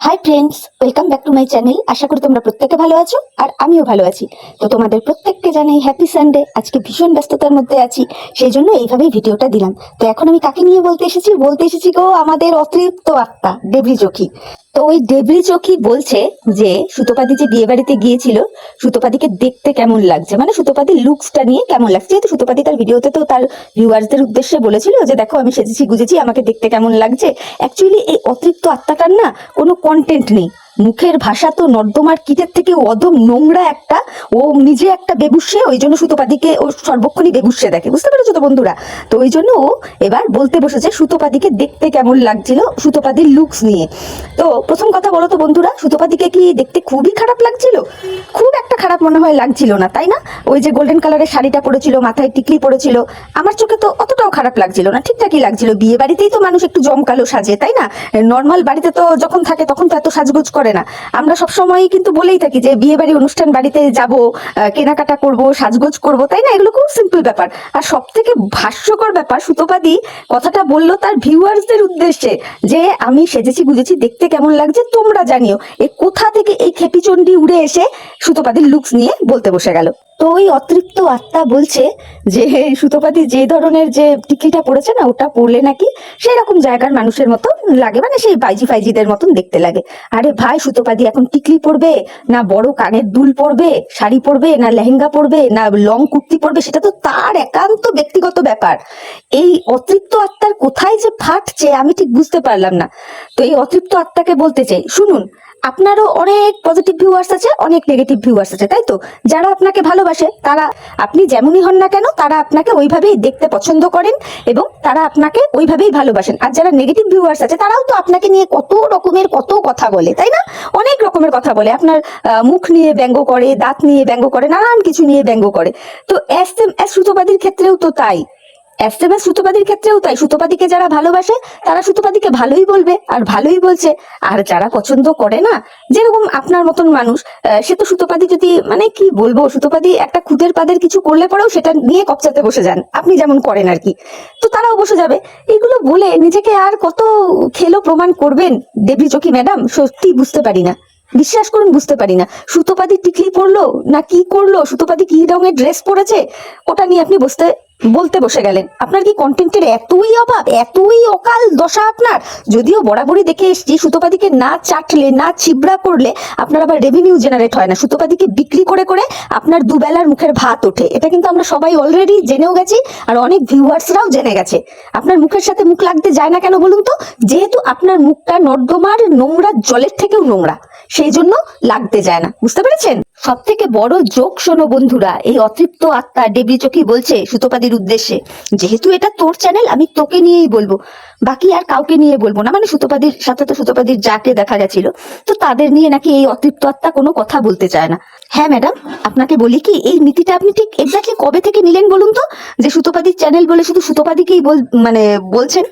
High friends, welcome back to my channel. আশা করি তোমরা প্রত্যেকে ভালো আছো আর আমিও ভালো আছি। তো তোমাদের প্রত্যেককে জানাই হ্যাপি সানডে। আজকে ভীষণ ব্যস্ততার মধ্যে আছি, সেই জন্য এইভাবেই ভিডিওটা দিলাম। তো এখন আমি কাকে নিয়ে বলতে এসেছি গো, আমাদের অতৃপ্ত আত্মা ডেবরি চোখী। তো ওই ডেবরি চোখী বলছে যে সুতোপাদি যে বিয়ে বাড়িতে গিয়েছিল, সুতোপাদিকে দেখতে কেমন লাগছে, মানে সুতোপাদির লুকসটা নিয়ে কেমন লাগছে। যেহেতু সুতোপাদি তার ভিডিওতে তো তার ভিউয়ার্সদের উদ্দেশ্যে বলেছিল যে দেখো আমি সেজেছি গুজেছি, আমাকে দেখতে কেমন লাগছে। অ্যাকচুয়ালি এই অতৃপ্ত আত্মাটার না কোনো কন্টেন্ট নেই, মুখের ভাষা তো নর্দমার কীটের থেকে অদম নোংরা একটা। ও নিজে একটা বেবুসে, ওই জন্য সুতোপাদিকে ও সর্বক্ষণই বেবুসে দেখে, বুঝতে পেরেছো তো বন্ধুরা। তো ওই জন্য ও এবার বলতে বসেছে সুতোপাদিকে দেখতে কেমন লাগছিল, সুতোপাদির লুকস নিয়ে। তো প্রথম কথা বলো তো বন্ধুরা, সুতোপাদিকে কি দেখতে খুবই খারাপ লাগছিল? খুব একটা খারাপ মনে হয় লাগছিল না, তাই না? ওই যে গোল্ডেন কালারের শাড়িটা পরেছিল, মাথায় টিকলি পরেছিল, আমার চোখে তো অতটাও খারাপ লাগছিল না, ঠিকঠাকই লাগছিল। বিয়ে বাড়িতেই তো মানুষ একটু জমকালো সাজে, তাই না? নর্মাল বাড়িতে তো যখন থাকে তখন তো এত সাজগোজ করে না। আমরা সবসময় কিন্তু বলেই থাকি যে বিয়ে বাড়ি অনুষ্ঠান বাড়িতে যাব, কেনাকাটা করব, সাজগোজ করব, তাই না? এগুলো খুব সিম্পল ব্যাপার। আর সব থেকে হাস্যকর ব্যাপার, সুতোপাদি কথাটা বললো তার ভিউয়ার্সদের উদ্দেশ্যে যে আমি সেজেছি গুজেছি, দেখতে কেমন লাগছে তোমরা জানিও। এ কোথা থেকে এই খেপিচন্ডি উড়ে এসে সুতোপাদির লুকস নিয়ে বলতে বসে গেল। তো ওই অতৃপ্ত আত্মা বলছে যে সুতোপাদি যে ধরনের যে টিকলিটা পড়েছে না, ওটা পরলে নাকি সেই রকম জায়গার মানুষের মতো লাগে, মানে সেই বাইজি ফাইজিদের মতন দেখতে লাগে। আরে ভাই, সুতোপাদি এখন টিকলি পরবে না বড় কানের দুল পরবে, শাড়ি পরবে না লেহেঙ্গা পরবে না লং কুর্তি পরবে, সেটা তো তার একান্ত ব্যক্তিগত ব্যাপার। এই অতৃপ্ত আত্মার কোথায় যে ফাটছে আমি ঠিক বুঝতে পারলাম না। তো এই অতৃপ্ত আত্মাকে বলতে চাই, শুনুন, আপনারও অনেক পজিটিভ ভিউয়ার্স আছে, অনেক নেগেটিভ ভিউয়ার্স আছে, তাই তো? যারা আপনাকে ভালোবাসে, তারা আপনি যেমনই হন না কেন তারা আপনাকে ওইভাবেই দেখতে পছন্দ করেন এবং তারা আপনাকে ওইভাবেই ভালোবাসেন। আর যারা নেগেটিভ ভিউয়ার্স আছে তারাও তো আপনাকে নিয়ে কত রকমের কত কথা বলে, তাই না? অনেক রকমের কথা বলে, আপনার মুখ নিয়ে ব্যঙ্গ করে, দাঁত নিয়ে ব্যঙ্গ করে, নানান কিছু নিয়ে ব্যঙ্গ করে। তো এস সুতোপাদির ক্ষেত্রেও তো তাই, এসএমএস সুতোপাদির ক্ষেত্রেও তাই। সুতোপাদিকে যারা ভালোবাসে তারা সুতোপাদিকে ভালোই বলবে আর ভালোই বলছে। আর যারা পছন্দ করে না, যেরকম আপনার মতন মানুষ, সে তো সুতোপাদি যদি, মানে কি বলবো, সুতোপাদি একটা খুদের পাদের কিছু করলে পরেও সেটা নিয়ে কপচাতে বসে যান, আপনি যেমন করেন আর কি। তো তারাও বসে যাবে। এগুলো বলে নিজেকে আর কত খেলো প্রমাণ করবেন ডেবরি চোখী ম্যাডাম? সত্যি বুঝতে পারি না, বিশ্বাস করুন বুঝতে পারি না। সুতোপাদি টিকলি পরলো না কি করলো, সুতোপাদি কি রঙের ড্রেস পরেছে, ওটা নিয়ে আপনি বলতে বসে গেলেন। আপনার কি কন্টেন্টের এতই অভাব, এতই অকাল দশা আপনার? যদিও বরাবরই দেখে এসছি সুতোপাদিকে না চাটলে, না ছিবড়া করলে আপনার আবার রেভিনিউ জেনারেট হয় না। সুতোপাদিকে বিক্রি করে করে আপনার দুবেলার মুখের ভাত ওঠে, এটা কিন্তু আমরা সবাই অলরেডি জেনেও গেছি আর অনেক ভিউয়ার্সরাও জেনে গেছে। আপনার মুখের সাথে মুখ লাগতে যায় না কেন বলুন তো? যেহেতু আপনার মুখটা নর্দমার নোংরা জলের থেকেও নোংরা, সেই জন্য লাগতে যায় না, বুঝতে পেরেছেন? সব থেকে বড় জোক শোনো বন্ধুরা, এই অতৃপ্ত আত্মা ডেবরি চোখী বলছে সুতোপাদির উদ্দেশ্যে, যেহেতু এটা তোর চ্যানেল আমি তোকে নিয়েই বলবো, বাকি আর কাউকে নিয়ে বলবো না। মানে সুতোপাদির সাথে তো সুতোপাদির যাকে দেখা গেছিল, তো তাদের নিয়ে নাকি এই অতৃপ্ত আত্মা কোনো কথা বলতে চায় না। হ্যাঁ ম্যাডাম, আপনাকে বলি কি, এই নীতিটা আপনি ঠিক এক্স্যাক্টলি কবে থেকে নিলেন বলুন তো, যে সুতোপাদির চ্যানেল বলে শুধু সুতোপাদিকেই মানে বলছেন?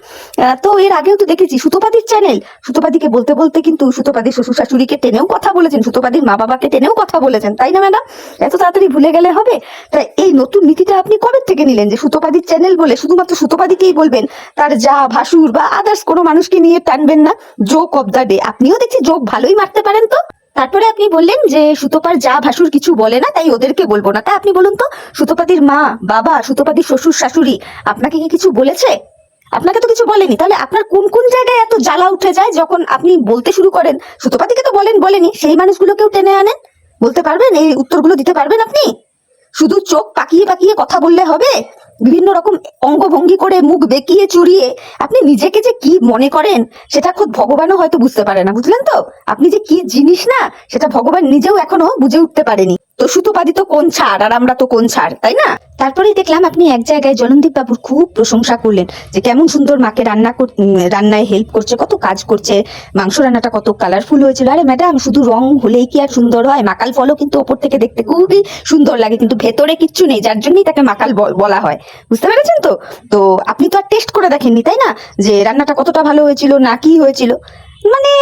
তো এর আগেও তো দেখেছি সুতোপাদির চ্যানেল, সুতোপাদিকে বলতে বলতে কিন্তু সুতোপাদির শ্বশুর শাশুড়িকে টেনেও কথা বলেছেন, সুতোপাদির মা বাবাকে টেনেও কথা বলেছেন, তাই না ম্যাডাম? এত তাড়াতাড়ি ভুলে গেলে হবে? তাই এই নতুন নীতিটা আপনি কবে থেকে নিলেন যে সুতোপাদির চ্যানেল বলে শুধুমাত্র সুতোপাদিকেই বলবেন, তার যা ভাসুর বা আদার্স কোনো মানুষকে নিয়ে টানবেন না? জোক অব দ্য ডে, আপনিও দেখছি জোক ভালোই মারতে পারেন। তো তারপরে আপনি বললেন যে সুতোপার যা ভাসুর কিছু বলে না, তাই ওদেরকে বলবো না। তাই আপনি বলুন তো, সুতোপাদির মা বাবা, সুতোপাদির শ্বশুর শাশুড়ি আপনাকে কি কিছু বলেছে? আপনাকে তো কিছু বলেনি। তাহলে আপনার কোন কোন জায়গায় এত জ্বালা উঠে যায় যখন আপনি বলতে শুরু করেন? সুতোপাদিকে তো বলেনি, সেই মানুষগুলোকেও টেনে আনেন। বলতে পারবেন? এই উত্তরগুলো দিতে পারবেন আপনি? শুধু চোখ পাকিয়ে পাকিয়ে কথা বললে হবে? বিভিন্ন রকম অঙ্গভঙ্গি করে, মুখ বেঁকিয়ে চুরিয়ে আপনি নিজেকে যে কি মনে করেন সেটা খুব ভগবানও হয়তো বুঝতে পারে না, বুঝলেন তো? আপনি যে কি জিনিস না, সেটা ভগবান নিজেও এখনো বুঝে উঠতে পারেনি। তো সুতোপাদি তো কোন ছাড় আর আমরা তো কোন ছাড়, তাই না? তারপরেই দেখলাম আপনি এক জায়গায় জলনদীপ বাবুর খুব প্রশংসা করলেন, যে কেমন সুন্দর মাকে রান্নায় হেল্প করছে, কত কাজ করছে, মাংস রান্নাটা কত কালারফুল হয়েছিল। আরে ম্যাডাম, শুধু রং হলেই কি আর সুন্দর হয়? মাকাল ফলও কিন্তু ওপর থেকে দেখতে খুবই সুন্দর লাগে, কিন্তু ভেতরে কিচ্ছু নেই, যার জন্যই তাকে মাকাল বলা হয়। বুঝতে পেরেছেন তো? তো আপনি তো আর টেস্ট করে দেখেননি, তাই না, যে রান্নাটা কতটা ভালো হয়েছিল না কি হয়েছিল। মানে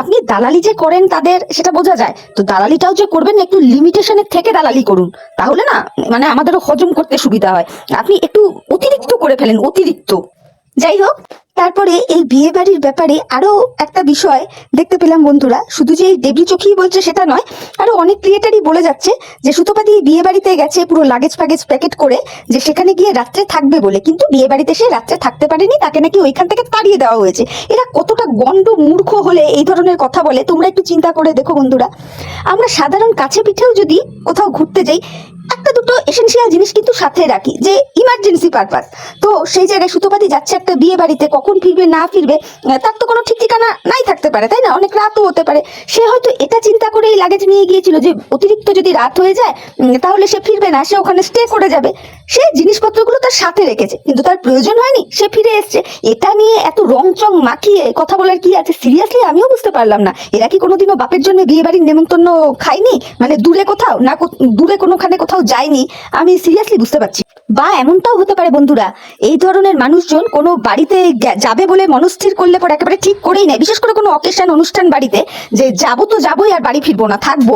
আপনি দালালি যে করেন তাদের, সেটা বোঝা যায়। তো দালালিটাও যে করবেন একটু লিমিটেশনের থেকে দালালি করুন, তাহলে না মানে আমাদেরও হজম করতে সুবিধা হয়। আপনি একটু অতিরিক্ত করে ফেলেন, অতিরিক্ত। যাই হোক, তারপরে এই বিয়ে বাড়ির ব্যাপারে আরো একটা বিষয় দেখতে পেলাম বন্ধুরা। শুধু যে এই দেবী চোখি বলছে সেটা নয়, আরো অনেক ক্রিয়েটারই বলে যাচ্ছে যে সুতপাদি বিয়ে বাড়িতে গেছে পুরো লাগেজ ফ্যাগেজ প্যাকেট করে, যে সেখানে গিয়ে রাত্রে থাকবে বলে, কিন্তু বিয়ে বাড়িতে সে রাত্রে থাকতে পারেনি, তাকে নাকি ওইখান থেকে তাড়িয়ে দেওয়া হয়েছে। এরা কতটা গন্ড মূর্খ হলে এই ধরনের কথা বলে তোমরা একটু চিন্তা করে দেখো বন্ধুরা। আমরা সাধারণ কাছে পিঠেও যদি কোথাও ঘুরতে যাই, একটা দুটো এসেনশিয়াল জিনিস কিন্তু সাথে রাখি, যে ইমার্জেন্সি পারপাস। তো সেই জায়গায় সুতপাদি যাচ্ছে একটা বিয়ে বাড়িতে, কখন ফিরবে না ফিরবে তার তো কোনো ঠিক ঠিকানা নাই থাকতে পারে, তাই না? অনেক রাতও হতে পারে। সে হয়তো এটা চিন্তা করে এই লাগেজ নিয়ে গিয়েছিল যে অতিরিক্ত যদি রাত হয়ে যায় তাহলে সে ফিরবে না, সে ওখানে স্টে করে যাবে। সে জিনিসপত্রগুলো তার সাথে রেখেছে, কিন্তু তার প্রয়োজন হয়নি, সে ফিরে এসছে। এটা নিয়ে এত রং চং মাখিয়ে কথা বলার কি আছে? সিরিয়াসলি আমিও বুঝতে পারলাম না, এরা কি কোনোদিনও বাপের জন্য বিয়ে বাড়ির নেমন্তন্ন খায়নি? মানে দূরে কোথাও না, দূরে কোনোখানে কোথাও যায়নি? আমি সিরিয়াসলি বুঝতে পারছি। বা এমনটাও হতে পারে বন্ধুরা, এই ধরনের মানুষজন কোনো বাড়িতে যাবে বলে মনস্থির করলে পরে একেবারে ঠিক করেই নেয়, বিশেষ করে কোনো অকেশন অনুষ্ঠান বাড়িতে, যে যাবো তো যাবোই আর বাড়ি ফিরবো না, থাকবো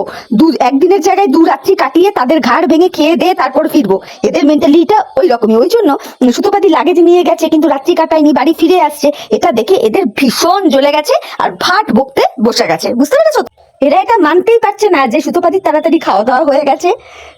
একদিনের জায়গায় 2 রাত্রি কাটিয়ে তাদের ঘাড় ভেঙে খেয়ে দিয়ে তারপর ফিরবো। এদের মেন্টালিটিটা ওই রকমই। ওই জন্য সুতপাদি লাগেজ নিয়ে গেছে কিন্তু রাত্রি কাটায়নি, বাড়ি ফিরে আসছে, এটা দেখে এদের ভীষণ জ্বলে গেছে আর ভাট বকতে বসে গেছে। বুঝতে পেরেছো? এরা এটা মানতেই পারছে না যে সুতপাদির তাড়াতাড়ি খাওয়া দাওয়া হয়ে গেছে।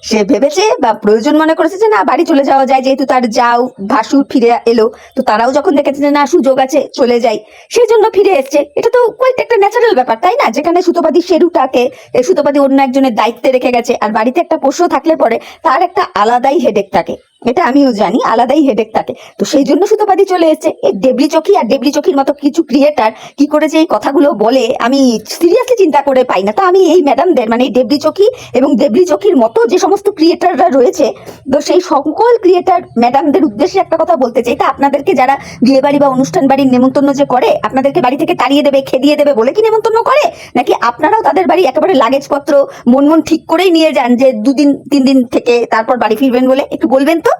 সে ভেবেছে বা প্রয়োজন মনে করেছে যে না, বাড়ি চলে যাওয়া যায়, যেহেতু তার যাও ভাসুর ফিরে এলো, তো তারাও যখন দেখেছে যে না সুযোগ আছে চলে যাই, সেই জন্য ফিরে এসছে। এটা তো কোয়াইট একটা ন্যাচারাল ব্যাপার, তাই না? যেখানে সুতপাদি শেরুটাকে সুতপাদি অন্য একজনের দায়িত্বে রেখে গেছে, আর বাড়িতে একটা পোষ্য থাকলে পরে তার একটা আলাদাই হেডেক থাকে, এটা আমিও জানি, আলাদাই হেডেক থাকে। তো সেই জন্য সুতপাদি চলে এসেছে। এই ডেবলি চোখি আর ডেবলি চোখির মতো কিছু ক্রিয়েটার কি করে যে এই কথাগুলো বলে আমি সিরিয়াসলি চিন্তা করে পাই না। তো আমি এই ম্যাডামদের, মানে এই ডেবলি চোখি এবং ডেবলি চোখির মতো যে সমস্ত ক্রিয়েটাররা রয়েছে, তো সেই সকল ক্রিয়েটার ম্যাডামদের উদ্দেশ্যে একটা কথা বলতে চাই। তা আপনাদেরকে যারা বিয়ে বাড়ি বা অনুষ্ঠান বাড়ির নেমন্তন্ন যে করে, আপনাদেরকে বাড়ি থেকে তাড়িয়ে দেবে, খেদিয়ে দেবে বলে কি নেমন্তন্ন করে? নাকি আপনারাও তাদের বাড়ি একেবারে লাগেজপত্র মন ঠিক করেই নিয়ে যান যে 2 দিন 3 দিন থেকে তারপর বাড়ি ফিরবেন বলে? একটু বলবেন তো।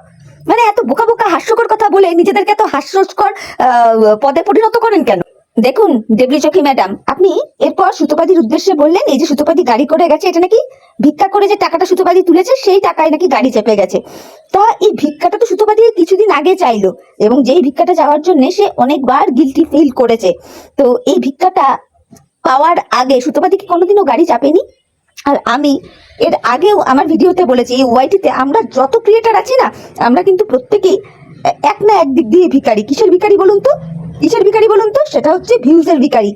মানে এত বোকা বোকা হাস্যকর কথা বলে নিজেদেরকে এত হাস্যকর পদে পরিণত করেন কেন? দেখুন ডেবলি চোখি ম্যাডাম, আপনি এরপর সুতপাদির উদ্দেশ্যে বললেন এই যে সুতপাদি গাড়ি করে গেছে, এটা নাকি ভিক্ষা করে যে টাকাটা সুতপাদি তুলেছে সেই টাকায় নাকি গাড়ি চেপে গেছে। তা এই ভিক্ষাটা তো সুতপাদি কিছুদিন আগে চাইলো, এবং যেই ভিক্ষাটা যাওয়ার জন্য সে অনেকবার গিলটি ফিল করেছে। তো এই ভিক্ষাটা পাওয়ার আগে সুতপাদি কি কোনোদিনও গাড়ি চাপেনি? আর আমি এর আগেও আমার ভিডিওতে বলেছি, এই ওয়াইটিতে আমরা যত ক্রিয়েটার আছি না, আমরা কিন্তু প্রত্যেকেই এক না এক দিক দিয়ে ভিখারি। কিসের ভিখারি বলুন তো? কিসের ভিখারি বলুন তো? সেটা হচ্ছে ভিউজের ভিখারি।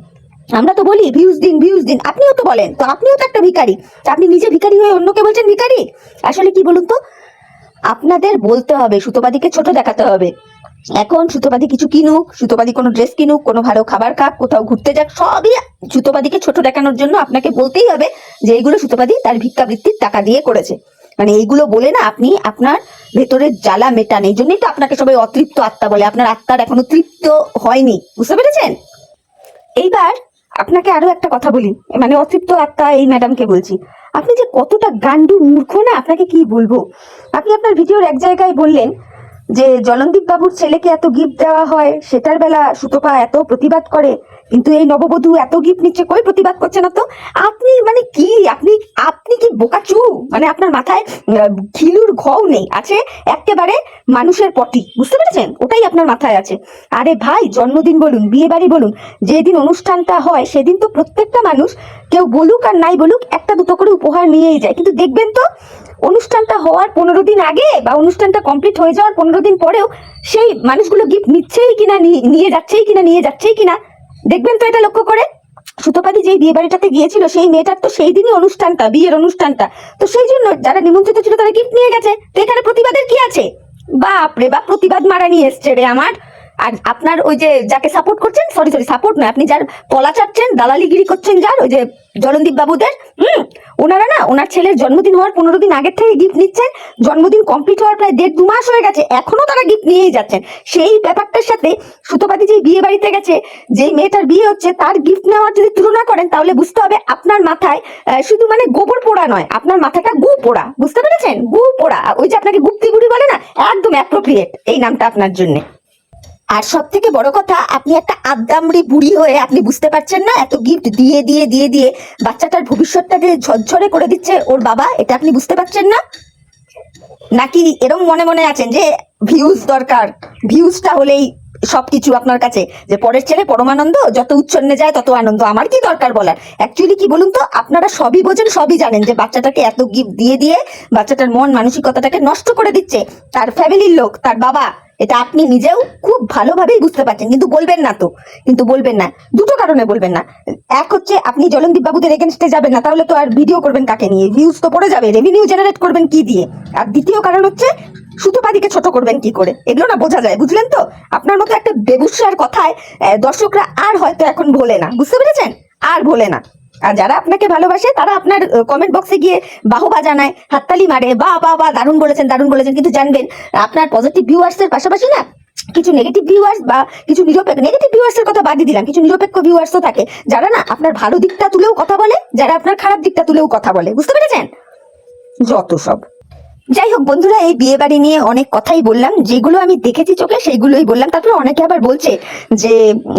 আমরা তো বলি ভিউজ দিন ভিউজ দিন, আপনিও তো বলেন, তো আপনিও তো একটা ভিখারি। আপনি নিজে ভিখারি হয়ে অন্যকে বলছেন ভিখারি? আসলে কি বলুন তো, আপনাদের বলতে হবে, সুতপাদিকে ছোট দেখাতে হবে। এখন সুতপাদি কিছু কিনুক, সুতপাদি কোনো ড্রেস কিনুক, কোনো ভালো খাবার খাক, কোথাও ঘুরতে যাক, সবই সুতপাদিকে ছোট দেখানোর জন্য আপনাকে বলতেই হবে যে এইগুলো সুতপাদি তার ভিক্ষাবৃত্তির টাকা দিয়ে করেছে। মানে এইগুলো বলে না আপনি আপনার ভেতরের জ্বালা মেটান। এই জন্যই তো আপনাকে সবাই অতৃপ্ত আত্মা বলে, আপনার আত্মার এখনো তৃপ্ত হয়নি। বুঝতে পেরেছেন? এইবার আপনাকে আরো একটা কথা বলি, মানে অতৃপ্ত আত্মা এই ম্যাডামকে বলছি, আপনি যে কতটা গান্ডু মূর্খ না, আপনাকে কি বলবো। আপনি আপনার ভিডিওর এক জায়গায় বললেন যে জলনদীপ বাবুর ছেলেকে এত গিফট দেওয়া হয়, সেটার বেলা সুতপা এত প্রতিবাদ করে, কিন্তু এই নববধূ এত গিফট নিচ্ছে, কই প্রতিবাদ করছে না তো। আপনি মানে কি, আপনি আপনি কি বোকাচু? মানে আপনার মাথায় খিলুর ঘও নেই, আছে একেবারে মানুষের পটি। বুঝতে পেরেছেন? ওটাই আপনার মাথায় আছে। আরে ভাই, জন্মদিন বলুন, বিয়ে বাড়ি বলুন, যেদিন অনুষ্ঠানটা হয় সেদিন তো প্রত্যেকটা মানুষ, কেউ বলুক আর নাই বলুক, একটা দুটো করে উপহার নিয়েই যায়। কিন্তু দেখবেন তো অনুষ্ঠানটা হওয়ার 15 দিন আগে বা অনুষ্ঠানটা কমপ্লিট হয়ে যাওয়ার 15 দিন পরেও সেই মানুষগুলো গিফট নিচ্ছেই কিনা, নিয়ে যাচ্ছেই কিনা, দেখবেন তো এটা লক্ষ্য করে। সুতপাদি যেই বিয়ে বাড়িটাতে গিয়েছিল সেই মেয়েটার তো সেই দিনই অনুষ্ঠানটা, বিয়ের অনুষ্ঠানটা, তো সেই জন্য যারা নিমন্ত্রিত ছিল তারা গিফট নিয়ে গেছে। তো এখানে প্রতিবাদের কি আছে? বাপরে বাপ, প্রতিবাদ মারা নিয়ে এসছে রে আমার। আর আপনার ওই যে যাকে সাপোর্ট করছেন, সরি সাপোর্ট নয়, আপনি যার পলা চাচ্ছেন, দালালিগিরি করছেন, যার ওই যে জলনদীপ বাবুদের, ওনারা না ওনার ছেলের জন্মদিন হওয়ার 15 দিন আগের থেকে গিফট নিচ্ছেন। জন্মদিন কমপ্লিট হওয়ার প্রায় 1.5-2 মাস হয়ে গেছে, এখনো তারা গিফট নিয়েই যাচ্ছেন। সেই ব্যাপারটার সাথে সুতপাদি যেই বিয়ে বাড়িতে গেছে, যেই মেয়েটার বিয়ে হচ্ছে, তার গিফট নেওয়ার যদি তুলনা করেন, তাহলে বুঝতে হবে আপনার মাথায় শুধু মানে গোবর পোড়া নয়, আপনার মাথাটা গু পোড়া। বুঝতে পেরেছেন? গু পোড়া। ওই যে আপনাকে গুপ্তি গুড়ি বলে না, একদম অ্যাপ্রোপ্রিয়েট এই নামটা আপনার জন্য। আর সব থেকে বড় কথা, আপনি একটা আদ্দামড়ি বুড়ি হয়ে আপনি বুঝতে পারছেন না, এত গিফট দিয়ে দিয়ে দিয়ে দিয়ে বাচ্চাটার ভবিষ্যৎটাকে ঝরঝরে করে দিচ্ছে ওর বাবা, এটা আপনি বুঝতে পারছেন না? নাকি এরকম মনে মনে আছেন যে ভিউজ দরকার, ভিউজটা হলেই সবকিছু আপনার কাছে, যে পরের ছেলে পরমানন্দ, যত উচ্ছন্নে যায় তত আনন্দ। আমার কি দরকার বলার? অ্যাকচুয়ালি কি বলুন তো, আপনারা সবই বোঝেন, সবই জানেন যে বাচ্চাটাকে এত গিফট দিয়ে দিয়ে বাচ্চাটার মন মানসিকতাটাকে নষ্ট করে দিচ্ছে তার ফ্যামিলির লোক, তার বাবা। এটা আপনি নিজেও খুব ভালোভাবেই বুঝতে পারছেন, কিন্তু বলবেন না তো। কিন্তু বলবেন না দুটো কারণে বলবেন না। এক হচ্ছে আপনি জলনদীপ বাবুদের এগেনস্টে যাবেন না, তাহলে তো আর ভিডিও করবেন কাকে নিয়ে? ভিউজ তো পড়ে যাবে, রেভিনিউ জেনারেট করবেন কি দিয়ে? আর দ্বিতীয় কারণ হচ্ছে সুতোপাদিকে ছোট করবেন কি করে, এগুলো না বোঝা যায়, বুঝলেন তো? আপনার মতো একটা বেবুসার কথায় দর্শকরা আর হয়তো এখন ভোলে না, বুঝতে পেরেছেন? আর ভোলে না। আর যারা আপনাকে ভালোবাসে তারা আপনার কমেন্ট বক্সে গিয়ে বাহবা জানায়, হাততালি মারে, বা বা বা দারুণ বলেছেন, দারুণ বলেছেন। কিন্তু জানবেন, আপনার পজিটিভ ভিউয়ার্স এর পাশাপাশি না কিছু নেগেটিভ ভিউয়ার্স বা কিছু নিরপেক্ষ, নেগেটিভ ভিউয়ার্স এর কথা বাদই দিলাম, কিছু নিরপেক্ষ ভিউয়ার্সও থাকে যারা না আপনার ভালো দিকটা তুলেও কথা বলে, যারা আপনার খারাপ দিকটা তুলেও কথা বলে, বুঝতে পেরেছেন? যত সব। যাই হোক বন্ধুরা, এই বিয়ে বাড়ি নিয়ে অনেক কথাই বললাম, যেগুলো আমি দেখেছি চোখে সেইগুলোই বললাম। তারপরে অনেকে আবার বলছে যে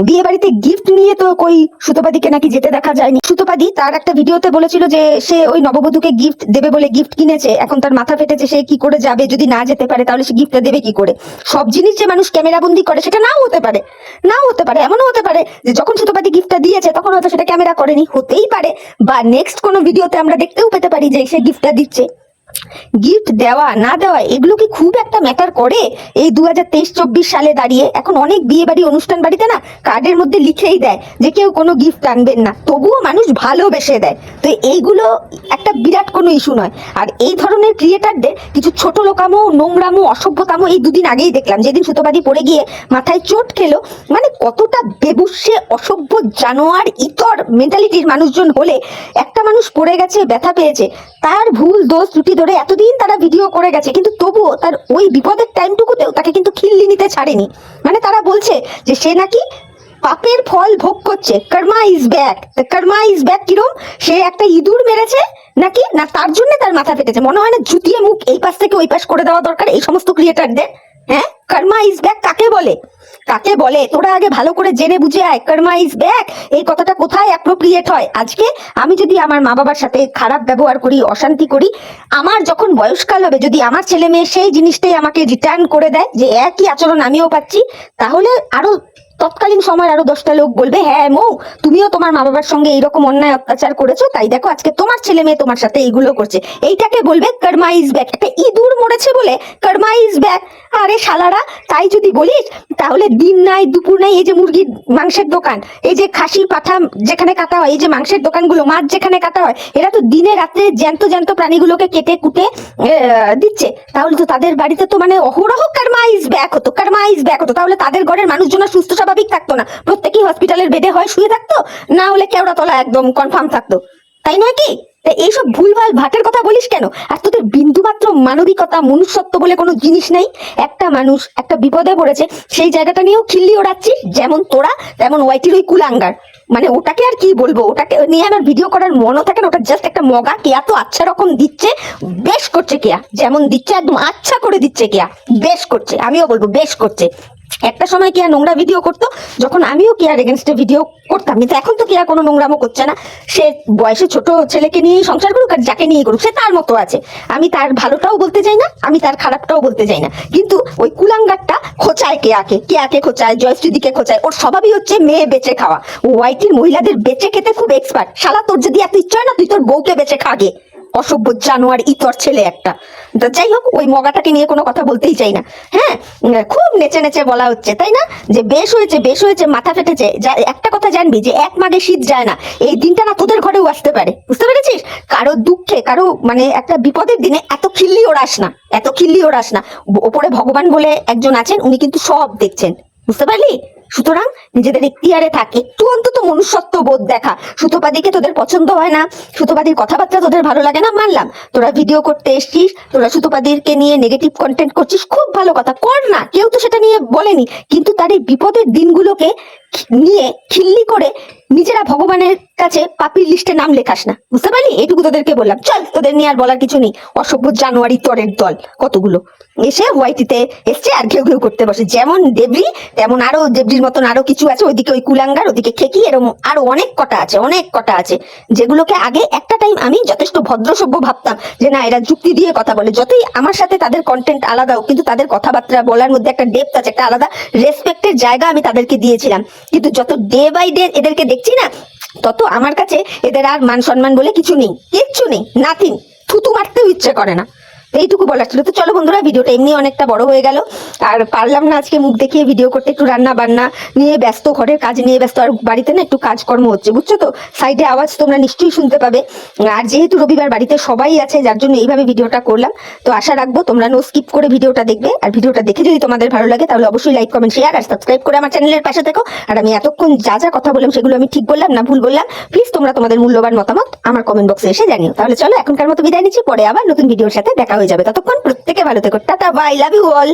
বিয়ে বাড়িতে গিফট নিয়ে তো কই সুতোপাদিকে নাকি যেতে দেখা যায়নি। সুতোপাদি তার একটা ভিডিওতে বলেছিল যে সে ওই নববধূকে গিফট দেবে বলে গিফট কিনেছে, এখন তার মাথা ফেটেছে, সে কি করে যাবে? যদি না যেতে পারে তাহলে সে গিফটটা দেবে কি করে? সব জিনিস যে মানুষ ক্যামেরা বন্দি করে সেটা নাও হতে পারে, নাও হতে পারে। এমনও হতে পারে যে যখন সুতোপাদি গিফটটা দিয়েছে তখন হয়তো সেটা ক্যামেরা করেনি, হতেই পারে। বা নেক্সট কোনো ভিডিওতে আমরা দেখতেও পেতে পারি যে সে গিফটটা দিচ্ছে। গিফট দেওয়া না দেওয়া এগুলো কি খুব একটা ম্যাটার করে? এই 2023-24 সালে দাঁড়িয়ে এখন অনেক বিয়ে বাড়ি অনুষ্ঠান বাড়িতে না কার্ডের মধ্যে লিখেই দেয় যে কেউ কোনো গিফট আনবেন না, তবুও মানুষ ভালোবেসে দেয়। তো এইগুলো একটা বিরাট কোনো ইস্যু নয়। আর এই ধরনের ক্রিয়েটারদের কিছু ছোট লোকামো, নোংরামো, অসভ্যতামো এই দুদিন আগেই দেখলাম, যেদিন সুতোপাদি পড়ে গিয়ে মাথায় চোট খেলো। মানে কতটা বেবুসে, অসভ্য, জানোয়ার, ইতর মেন্টালিটির মানুষজন হলে একটা মানুষ পড়ে গেছে, ব্যথা পেয়েছে, তার ভুল দোষ ত্রুটি ধরে এতদিন তারা ভিডিও করে গেছে, কিন্তু তবুও তার ওই বিপদের টাইমটুকুতেও তাকে কিন্তু খিল্লি নিতে ছাড়েনি। মানে তারা বলছে যে সে নাকি পাপের ফল ভোগ করছে, karma is back. Karma is back কিরম? সে একটা ইঁদুর মেরেছে নাকি, না তার জন্য তার মাথা ফেটেছে? মনে হয় না জুতিয়ে মুখ এই পাশ থেকে ওই পাশ করে দেওয়া দরকার এই সমস্ত ক্রিয়েটারদের। হ্যাঁ, কর্মা ইজ ব্যাক কাকে বলে? কাকে বলে? তোরা আগে ভালো করে জেনে বুঝে আয়, কর্মা ইজ ব্যাক এই কথাটা কোথায় অ্যাপ্রোপ্রিয়েট হয়। আজকে আমি যদি আমার মা বাবার সাথে খারাপ ব্যবহার করি, অশান্তি করি, আমার যখন বয়সকাল হবে, যদি আমার ছেলে মেয়ে সেই জিনিসটাই আমাকে রিটার্ন করে দেয়, যে একই আচরণ আমিও পাচ্ছি, তাহলে আরো তৎকালীন সময় আরো 10টা লোক বলবে, হ্যাঁ মৌ, তুমিও তোমার মা বাবার সঙ্গে এইরকম অন্যায় অত্যাচার করেছো, তাই দেখো আজকে তোমার ছেলে মেয়ে তোমার সাথে এইগুলো করছে। এইটাকে বলবে কর্মা ইজ ব্যাক। একটা ইঁদুর মরেছে বলে কর্মা ইজ ব্যাক? আরে শালারা, তাই যদি বলিস তাহলে দিন নাই দুপুর নাই, এই যে মুরগির মাংসের দোকান, এই যে খাসি পাঠা যেখানে কাটা হয়, এই যে মাংসের দোকানগুলো, মাছ যেখানে কাটা হয়, এরা তো দিনে রাত্রে জ্যান্ত জ্যান্ত প্রাণীগুলোকে কেটে কুটে দিচ্ছে। তাহলে তো তাদের বাড়িতে তো মানে অহরহ কর্মা ইজ ব্যাক হতো, কর্মা ইজ ব্যাক হতো। তাহলে তাদের ঘরের মানুষজন সুস্থ স্বাভাবিক থাকতো না, প্রত্যেকেই হসপিটালের বেডে হয় শুয়ে থাকতো, না হলে কেওড়া তলা একদম কনফার্ম থাকতো, তাই নয় কি? এইসব ভুলভাল ভাটের কথা বলিস কেন? আর তোদের বিন্দুমাত্র মানবিকতা, মনুষ্যত্ব বলে কোনো জিনিস নেই। একটা মানুষ একটা বিপদে পড়েছে, সেই জায়গাটা নিয়েও খিল্লি ওড়াচ্ছিস, যেমন তোরা তেমন ওয়াইটির ওই কুলাঙ্গার। মানে ওটাকে আর কি বলবো, ওটাকে নিয়ে আমার ভিডিও করার মনও থাকে না। ওটা জাস্ট একটা মগা। কেয়া তো আচ্ছা রকম দিচ্ছে, বেশ করছে কেয়া, যেমন দিচ্ছে একদম আচ্ছা করে দিচ্ছে কেয়া, বেশ করছে, আমিও বলবো বেশ করছে। একটা সময় কেয়া নোংরা ভিডিও করতো, যখন আমিও কেয়ার এগেনস্টে ভিডিও করতাম, কিন্তু এখন তো কেয়া কোনো নোংরামো করছে না। সে বয়সে ছোট ছেলেকে নিয়ে সংসার করুক আর যাকে নিয়ে করুক, সে তার মতো আছে। আমি তার ভালোটাও বলতে চাই না, আমি তার খারাপটাও বলতে চাই না, কিন্তু ওই কুলাঙ্গারটা খোঁচায় কেয়াকে খোঁচায়, জয়শ্রীদিকে খোঁচায়। ওর স্বভাবই হচ্ছে মেয়ে বেঁচে খাওয়া। ও ওয়াইটির মহিলাদের বেঁচে খেতে খুব এক্সপার্ট। শালা, তোর যদি এত ইচ্ছা হয় না, তুই তোর বউকে বেঁচে খাগে, অসভ্য জানোয়ার ইতর ছেলে একটা। যাই হোক, ওই মগাটাকে নিয়ে কোনো কথা বলতেই চাই না। হ্যাঁ, খুব নেচে নেচে বলা হচ্ছে, তাই না, যে বেশ হয়েছে, বেশ হয়েছে, মাথা ফেটেছে। একটা কথা জানবি, যে এক মাঘে শীত যায় না, এই দিনটা না তোদের ঘরেও আসতে পারে, বুঝতে পেরেছিস? কারো দুঃখে, কারো মানে একটা বিপদের দিনে এত খিল্লি ওড়াস না, এত খিল্লি ওড়াস না। ওপরে ভগবান বলে একজন আছেন, উনি কিন্তু সব দেখছেন, বুঝতে পারলি? সুতরাং নিজেদের ইখতিয়ারে থাক, একটু অন্তত মনুষ্যত্ব বোধ দেখা। সুতোপাদিকে তোদের পছন্দ হয় না, সুতোপাদির কথাবার্তা তোদের ভালো লাগে না, মানলাম। তোরা ভিডিও করতে এসছিস, তোরা সুতোপাদিকে নিয়ে নেগেটিভ কন্টেন্ট করছিস, খুব ভালো কথা, কর না, কেউ তো সেটা নিয়ে বলেনি। কিন্তু তার এই বিপদের দিনগুলোকে নিয়ে খিল্লি করে নিজেরা ভগবানের কাছে পাপির লিস্টে নাম লেখাস না, বুঝতে পারলি? এইটুকু তোদেরকে বললাম। চল, তোদের নিয়ে আর বলার কিছু নেই। অসভ্য জানুয়ারি তরের দল কতগুলো এসে ওয়াইটিতে এসছে আর ঘেউ ঘেউ করতে বসে। যেমন দেবরি তেমন আরো দেবরির মতন আরো কিছু আছে, ওইদিকে ওই কুলাঙ্গার, ওদিকে খেকি, এরকম আরো অনেক কটা আছে যেগুলোকে আগে একটা টাইম আমি যথেষ্ট ভদ্র সভ্য ভাবতাম যে না এরা যুক্তি দিয়ে কথা বলে। যতই আমার সাথে তাদের কন্টেন্ট আলাদা হোক, কিন্তু তাদের কথাবার্তা বলার মধ্যে একটা ডেপথ আছে, একটা আলাদা রেসপেক্টের জায়গা আমি তাদেরকে দিয়েছিলাম। কিন্তু যত ডে বাই ডে এদেরকে দেখছি না, তত আমার কাছে এদের আর মান সম্মান বলে কিছু নেই, কিচ্ছু নেই, নাথিং। থুতু মারতেও ইচ্ছে করে না। এইটুকু বলার ছিল। তো চলো বন্ধুরা, ভিডিওটা এমনি অনেকটা বড় হয়ে গেল, আর পারলাম না আজকে মুখ দেখিয়ে ভিডিও করতে। একটু রান্না বান্না নিয়ে ব্যস্ত, ঘরের কাজ নিয়ে ব্যস্ত, আর বাড়িতে না একটু কাজকর্ম হচ্ছে, বুঝছো তো? সাইডে আওয়াজ তোমরা নিশ্চয়ই শুনতে পাবে। আর যেহেতু রবিবার বাড়িতে সবাই আছে, যার জন্য এইভাবে ভিডিওটা করলাম। তো আশা রাখবো তোমরা নো স্কিপ করে ভিডিওটা দেখবে, আর ভিডিওটা দেখে যদি তোমাদের ভালো লাগে তাহলে অবশ্যই লাইক, কমেন্ট, শেয়ার আর সাবস্ক্রাইব করে আমার চ্যানেলের পাশে থেকো। আর আমি এতক্ষণ যা যা কথা বললাম সেগুলো আমি ঠিক বললাম না ভুল বললাম, প্লিজ তোমরা তোমাদের মূল্যবান মতামত আমার কমেন্ট বক্সে এসে জানিও। তাহলে চলো এখনকার মতো বিদায় নিচ্ছি, পরে আবার নতুন ভিডিওর সাথে দেখা হয়ে যাবে। ততক্ষণ প্রত্যেকে ভালো থেকো, tata, bye, love you all.